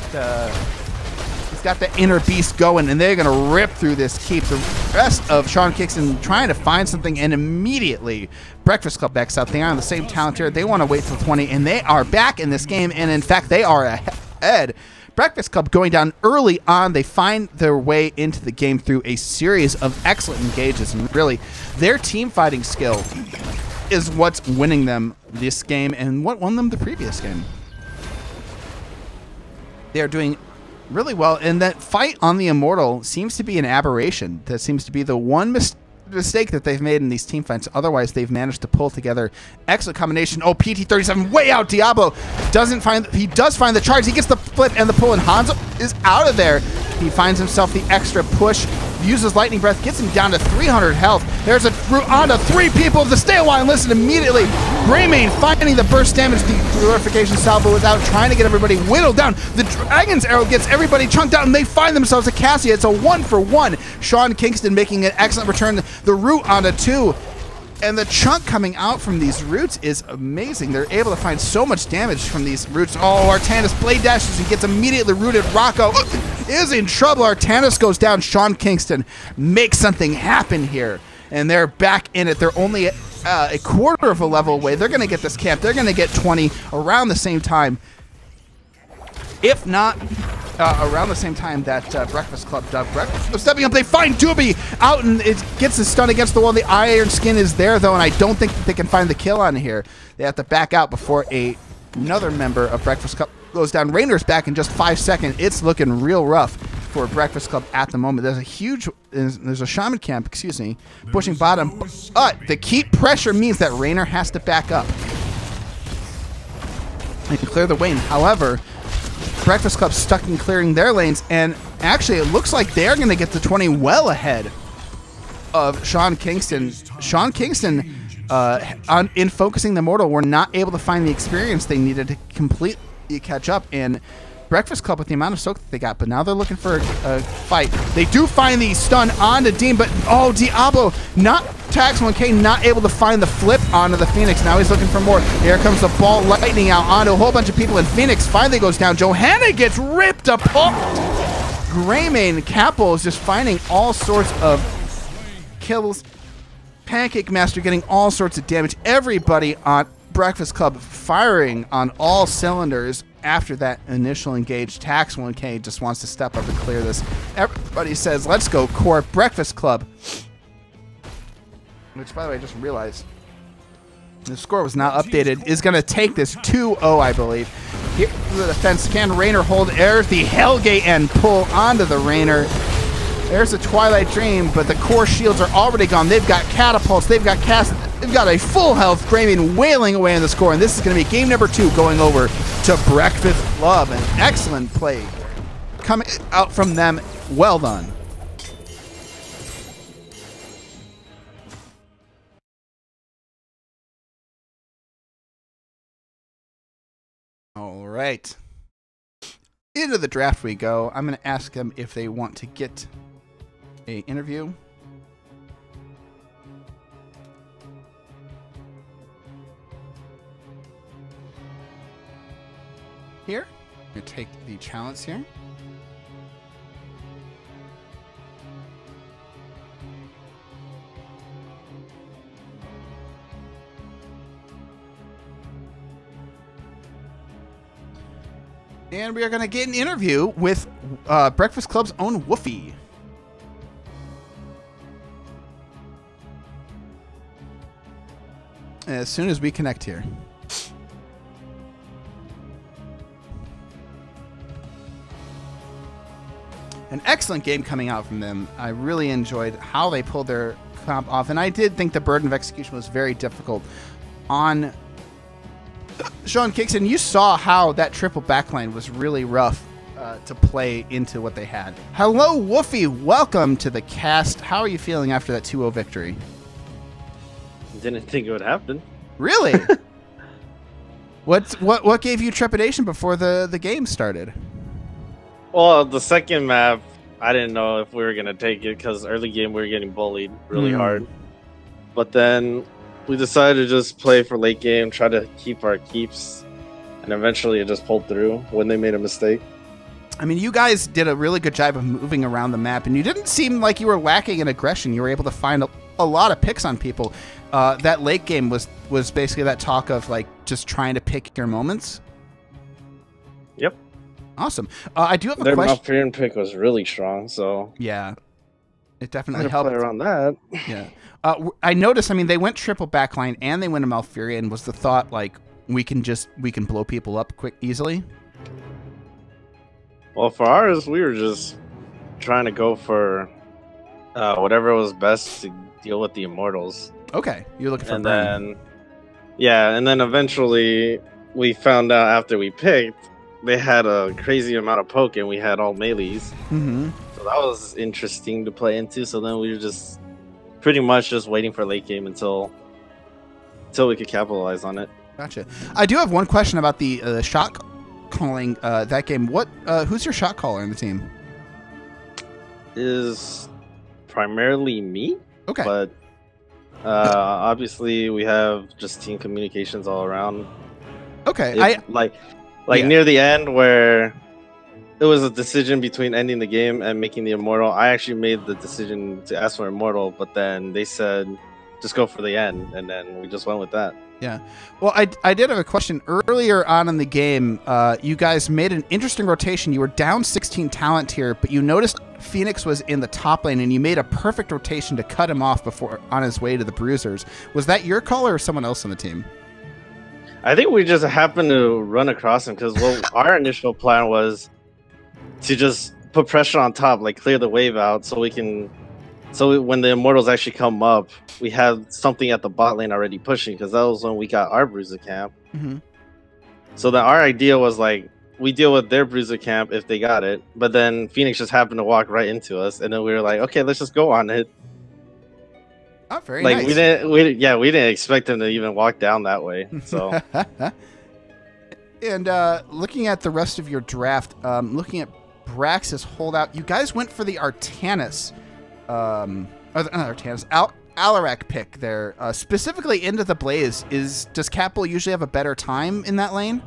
He's got the inner beast going, and they're going to rip through this keep. The rest of Sean Kingston trying to find something, and immediately Breakfast Club backs out. They are on the same talent tier. They want to wait till 20, and they are back in this game, and in fact, they are ahead. Breakfast Club going down early on. They find their way into the game through a series of excellent engages, and really, their team fighting skill is what's winning them this game and what won them the previous game. They are doing really well, and that fight on the Immortal seems to be an aberration. That seems to be the one mistake that they've made in these team fights. Otherwise, they've managed to pull together excellent combination. Oh, PT37 way out. Diablo doesn't find. He does find the charge. He gets the flip and the pull, and Hanzo is out of there. He finds himself the extra push, uses Lightning Breath, gets him down to 300 health. There's a root onto 3 people. The stay a while and listen immediately. Greymane finding the burst damage, the glorification salvo without trying to get everybody whittled down. The Dragon's Arrow gets everybody chunked out, and they find themselves a Cassia. It's a 1-for-1. Sean Kingston making an excellent return. The root onto 2. And the chunk coming out from these roots is amazing. They're able to find so much damage from these roots. Oh, Artanis blade dashes and gets immediately rooted. Rocco is in trouble. Artanis goes down. Sean Kingston makes something happen here. And they're back in it. They're only a quarter of a level away. They're going to get this camp. They're going to get 20 around the same time. If not, around the same time that Breakfast Club dug. Breakfast Club stepping up, they find Doobie out, and it gets his stun against the wall. The Iron Skin is there, though, and I don't think that they can find the kill on here. They have to back out before another member of Breakfast Club goes down. Rainer's back in just 5 seconds. It's looking real rough for Breakfast Club at the moment. There's a Shaman camp, excuse me, pushing bottom. But the keep pressure means that Rainer has to back up and clear the lane. However, Breakfast Club stuck in clearing their lanes, and actually it looks like they're going to get to 20 well ahead of Sean Kingston. Sean Kingston, in focusing the Mortal, were not able to find the experience they needed to completely catch up, and Breakfast Club with the amount of soak that they got, but now they're looking for a fight. They do find the stun onto Dean, but oh, Diablo, not Tax 1K, not able to find the flip onto the Phoenix. Now he's looking for more. Here comes the ball lightning out onto a whole bunch of people, and Phoenix finally goes down. Johanna gets ripped apart. Greymane Capel is just finding all sorts of kills. Pancake Master getting all sorts of damage. Everybody on Breakfast Club firing on all cylinders after that initial engage. Tax 1K just wants to step up and clear this. Everybody says, let's go core Breakfast Club. Which, by the way, I just realized the score was not updated. Is going to take this 2-0, I believe. Here's the defense. Can Rainer hold air the Hellgate and pull onto the Rainer? There's a Twilight Dream, but the core shields are already gone. They've got catapults. They've got they've got a full health Greymane wailing away in the score, and this is going to be game number 2 going over to Breakfast Club. An excellent play coming out from them. Well done. All right. Into the draft we go. I'm going to ask them if they want to get an interview. Here. I'm going to take the challenge here. And we are going to get an interview with Breakfast Club's own Woofy. As soon as we connect here. An excellent game coming out from them. I really enjoyed how they pulled their comp off. And I did think the burden of execution was very difficult on Sean Kingston. You saw how that triple backline was really rough to play into what they had. Hello, Woofy. Welcome to the cast. How are you feeling after that 2-0 victory? Didn't think it would happen. Really? What gave you trepidation before the game started? Well, the second map, I didn't know if we were going to take it because early game we were getting bullied really hard. But then we decided to just play for late game, try to keep our keeps, and eventually it just pulled through when they made a mistake. I mean, you guys did a really good job of moving around the map, and you didn't seem like you were lacking in aggression. You were able to find a lot of picks on people. That late game was basically that talk of like just trying to pick your moments. Yep. Awesome. I do have a Their question. Their Malfurion pick was really strong, so yeah, it definitely had to helped. play around that. Yeah. I noticed. I mean, they went triple backline and they went to Malfurion. Was the thought like we can blow people up easily? Well, for ours, we were just trying to go for whatever was best to deal with the Immortals. Okay, you're looking for and burn. then and then eventually we found out after we picked they had a crazy amount of poke and we had all melees. Mm-hmm. So that was interesting to play into. So then we were just pretty much just waiting for late game until we could capitalize on it. Gotcha. I do have one question about the shot calling that game. Who's your shot caller in the team? Is primarily me. Okay. But obviously we have just team communications all around. Okay. Like near the end where it was a decision between ending the game and making the Immortal. I actually made the decision to ask for Immortal, but then they said just go for the end, and then we just went with that. Yeah. Well, I did have a question. Earlier on in the game, you guys made an interesting rotation. You were down 16 talent here, but you noticed Phoenix was in the top lane, and you made a perfect rotation to cut him off before on his way to the Bruisers. Was that your call or someone else on the team? I think we just happened to run across him because our initial plan was to just put pressure on top, like clear the wave out, so when the Immortals actually come up, we have something at the bot lane already pushing, because that was when we got our Bruiser camp. Mm-hmm. So then our idea was like, we deal with their Bruiser camp if they got it, but then Phoenix just happened to walk right into us, and then we were like, okay, let's just go on it. Oh, very like nice. we didn't expect him to even walk down that way. So And looking at the rest of your draft, looking at Brax's holdout, you guys went for the Artanis, Alarak pick there, specifically into the Blaze. Does Capel usually have a better time in that lane?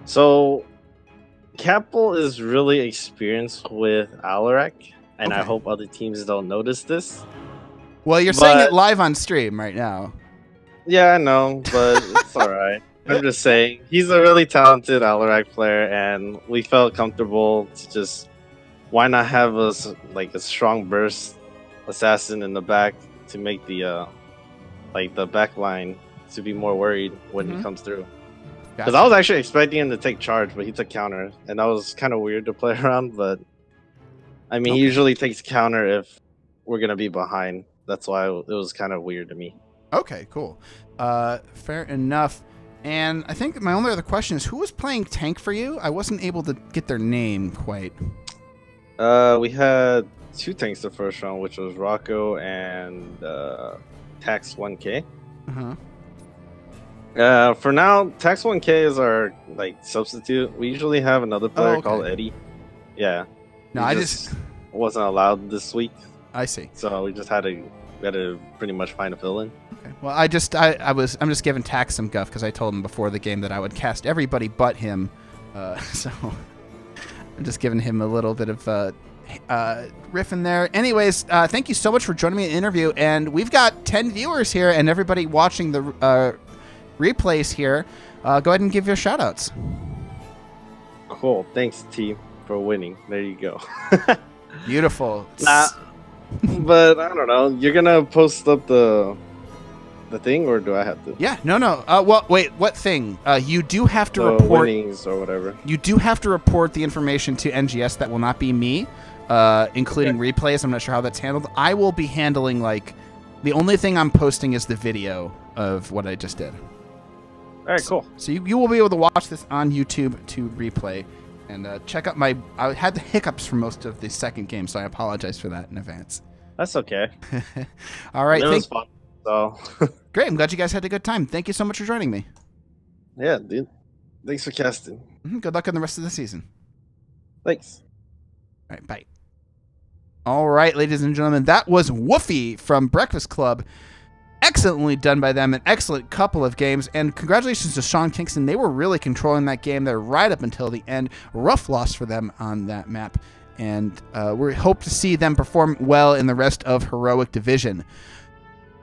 So, Capel is really experienced with Alarak, and I Okay. hope other teams don't notice this. Well, you're saying it live on stream right now. Yeah, I know, but it's alright. I'm just saying, he's a really talented Alarak player, and we felt comfortable to just, why not have a strong burst assassin in the back to make the back line to be more worried when he comes through. Because I was actually expecting him to take charge, but he took counter, and that was kind of weird to play around. But I mean, he usually takes counter if we're gonna be behind. That's why it was kind of weird to me. Okay, cool. Fair enough. And I think my only other question is, who was playing tank for you? I wasn't able to get their name quite. We had 2 tanks the first round, which was Rocco and Tax 1K. For now, Tax 1K is our substitute. We usually have another player called Eddie. Yeah. No, I just wasn't allowed this week. I see. So we had to pretty much find a fill-in. Okay. Well, I'm just giving Tax some guff because I told him before the game that I would cast everybody but him. So I'm just giving him a little bit of riff in there. Anyways, thank you so much for joining me in the interview. And we've got 10 viewers here, and everybody watching the replays here. Go ahead and give your shout outs. Cool. Thanks, team, for winning. There you go. Beautiful. But I don't know. You're gonna post up the thing, or do I have to? Yeah. No. Well, wait. What thing? You do have to report winnings or whatever. You do have to report the information to NGS. That will not be me, including replays. I'm not sure how that's handled. I will be handling the only thing I'm posting is the video of what I just did. All right, cool. So you will be able to watch this on YouTube to replay, and check out I had the hiccups for most of the second game, so I apologize for that in advance. That's okay. All right. It was fun. So great. I'm glad you guys had a good time. Thank you so much for joining me. Yeah, dude. Thanks for casting. Good luck on the rest of the season. Thanks. All right. Bye. All right, ladies and gentlemen, that was Woofy from Breakfast Club. Excellently done by them, an excellent couple of games, and congratulations to Sean Kingston. They were really controlling that game there right up until the end. Rough loss for them on that map, and we hope to see them perform well in the rest of Heroic Division.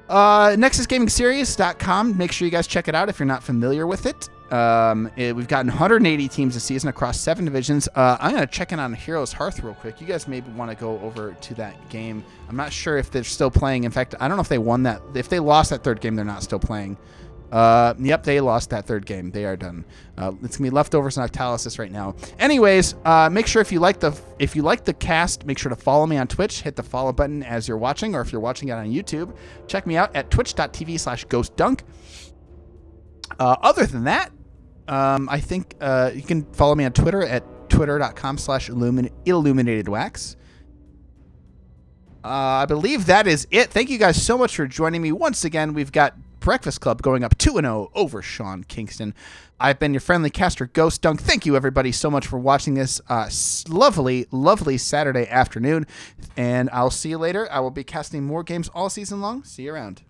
NexusGamingSeries.com. Make sure you guys check it out if you're not familiar with it. We've gotten 180 teams this season across 7 divisions. I'm going to check in on Heroes Hearth real quick. You guys maybe want to go over to that game. I'm not sure if they're still playing. In fact, I don't know if they won that. If they lost that 3rd game, they're not still playing. Yep, they lost that 3rd game. They are done. It's going to be leftovers and Octalysis right now. Anyways, make sure if you like the cast, make sure to follow me on Twitch. Hit the follow button as you're watching, or if you're watching it on YouTube, check me out at twitch.tv/ghostdunk. Other than that, I think you can follow me on Twitter at twitter.com/illuminatedwax. I believe that is it. Thank you guys so much for joining me. Once again, we've got Breakfast Club going up 2-0 over Sean Kingston. I've been your friendly caster, Ghost Dunk. Thank you, everybody, so much for watching this lovely, lovely Saturday afternoon. And I'll see you later. I will be casting more games all season long. See you around.